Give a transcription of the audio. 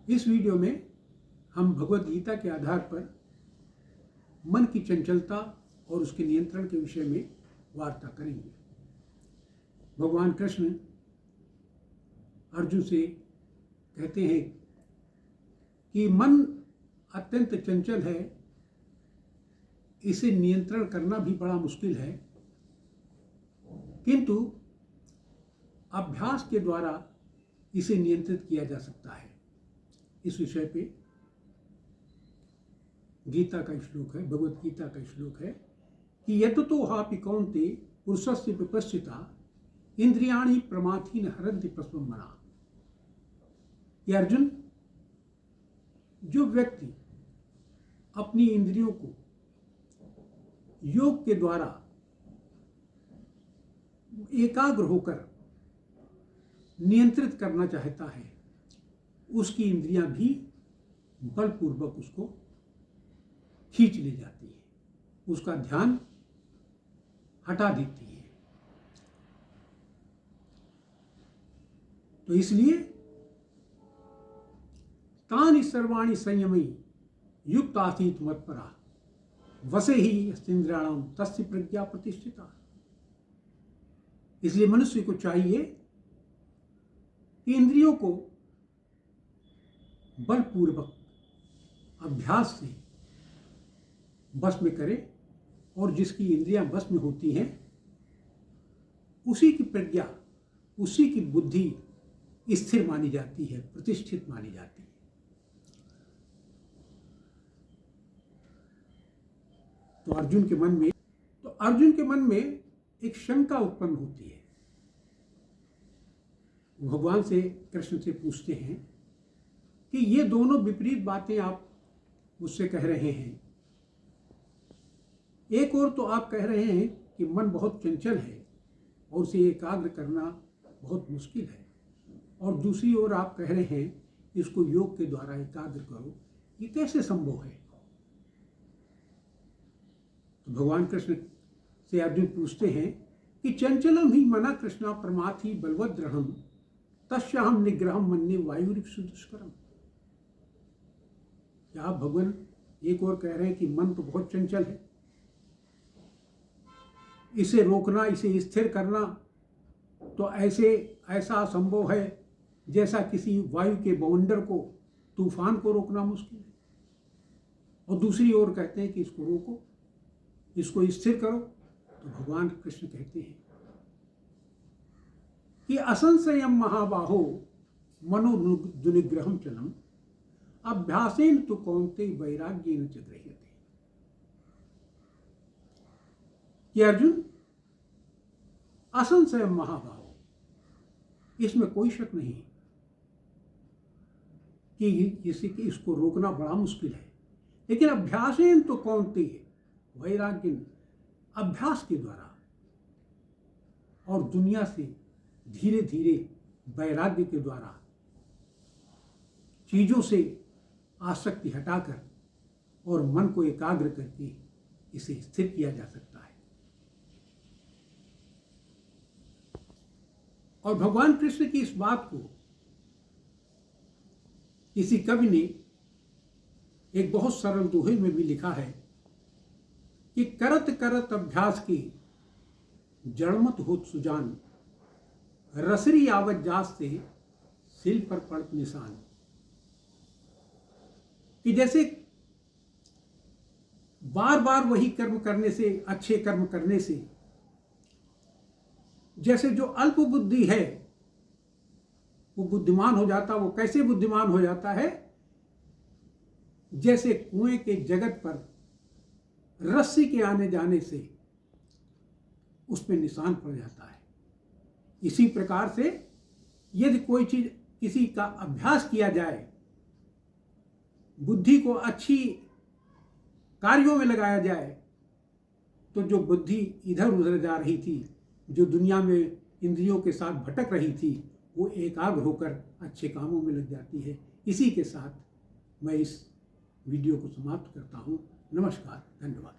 इस वीडियो में हम भगवद गीता के आधार पर मन की चंचलता और उसके नियंत्रण के विषय में वार्ता करेंगे। भगवान कृष्ण अर्जुन से कहते हैं कि मन अत्यंत चंचल है, इसे नियंत्रण करना भी बड़ा मुश्किल है, किंतु अभ्यास के द्वारा इसे नियंत्रित किया जा सकता है। इस विषय पे गीता का श्लोक है, भगवत गीता का श्लोक है कि यततो हापि कौन्ते पुरुषस्य विपश्चिता इंद्रियाणि प्रमाथीन हरन्ति प्रस्वं मना। कि अर्जुन, जो व्यक्ति अपनी इंद्रियों को योग के द्वारा एकाग्र होकर नियंत्रित करना चाहता है, उसकी इंद्रियां भी बलपूर्वक उसको खींच ले जाती है, उसका ध्यान हटा देती है। तो इसलिए तानि सर्वाणि संयमी युक्त आसीत मत्परा वसे ही इंद्रियाणाम तस्य प्रज्ञा प्रतिष्ठिता। इसलिए मनुष्य को चाहिए कि इंद्रियों को बलपूर्वक अभ्यास से बस में करे, और जिसकी इंद्रियां बस में होती हैं उसी की प्रज्ञा, उसी की बुद्धि स्थिर मानी जाती है, प्रतिष्ठित मानी जाती है। तो अर्जुन के मन में एक शंका उत्पन्न होती है। भगवान से, कृष्ण से पूछते हैं कि ये दोनों विपरीत बातें आप मुझसे कह रहे हैं। एक ओर तो आप कह रहे हैं कि मन बहुत चंचल है और उसे एकाग्र करना बहुत मुश्किल है, और दूसरी ओर आप कह रहे हैं इसको योग के द्वारा एकाग्र करो। ये कैसे संभव है? तो भगवान कृष्ण से अर्जुन पूछते हैं कि चंचलम ही मना कृष्णा प्रमाथि बलवद दृढ़म तस्याहम निग्रहम मन्ये वायुरिव दुष्करम। क्या आप भगवान एक और कह रहे हैं कि मन तो बहुत चंचल है, इसे रोकना, इसे स्थिर करना तो ऐसा असंभव है जैसा किसी वायु के बवंडर को, तूफान को रोकना मुश्किल है। और दूसरी ओर कहते हैं कि इसको रोको, इसको स्थिर करो। तो भगवान कृष्ण कहते हैं कि असंशयम महाबाहो मनो दुनिग्रहम चलम अभ्यासेन तु कौन्ते वैराग्येन च गृह्यते। कि अर्जुन, असंशयम महाबाहो, इसमें कोई शक नहीं कि इसको रोकना बड़ा मुश्किल है, लेकिन अभ्यासेन तो कौन्ते वैराग्येन, अभ्यास के द्वारा और दुनिया से धीरे धीरे वैराग्य के द्वारा चीजों से आसक्ति हटाकर और मन को एकाग्र करके इसे स्थिर किया जा सकता है। और भगवान कृष्ण की इस बात को किसी कवि ने एक बहुत सरल दोहे में भी लिखा है कि करत करत अभ्यास की जड़मत होत सुजान रसरी आवत जास से सिल पर पड़त निशान। कि जैसे बार बार वही कर्म करने से, अच्छे कर्म करने से, जैसे जो अल्प बुद्धि है वो बुद्धिमान हो जाता। वो कैसे बुद्धिमान हो जाता है? जैसे कुएं के जगत पर रस्सी के आने जाने से उस पर निशान पड़ जाता है। इसी प्रकार से यदि कोई चीज, किसी का अभ्यास किया जाए, बुद्धि को अच्छी कार्यों में लगाया जाए, तो जो बुद्धि इधर उधर जा रही थी, जो दुनिया में इंद्रियों के साथ भटक रही थी, वो एकाग्र होकर अच्छे कामों में लग जाती है। इसी के साथ मैं इस वीडियो को समाप्त करता हूँ। नमस्कार, धन्यवाद।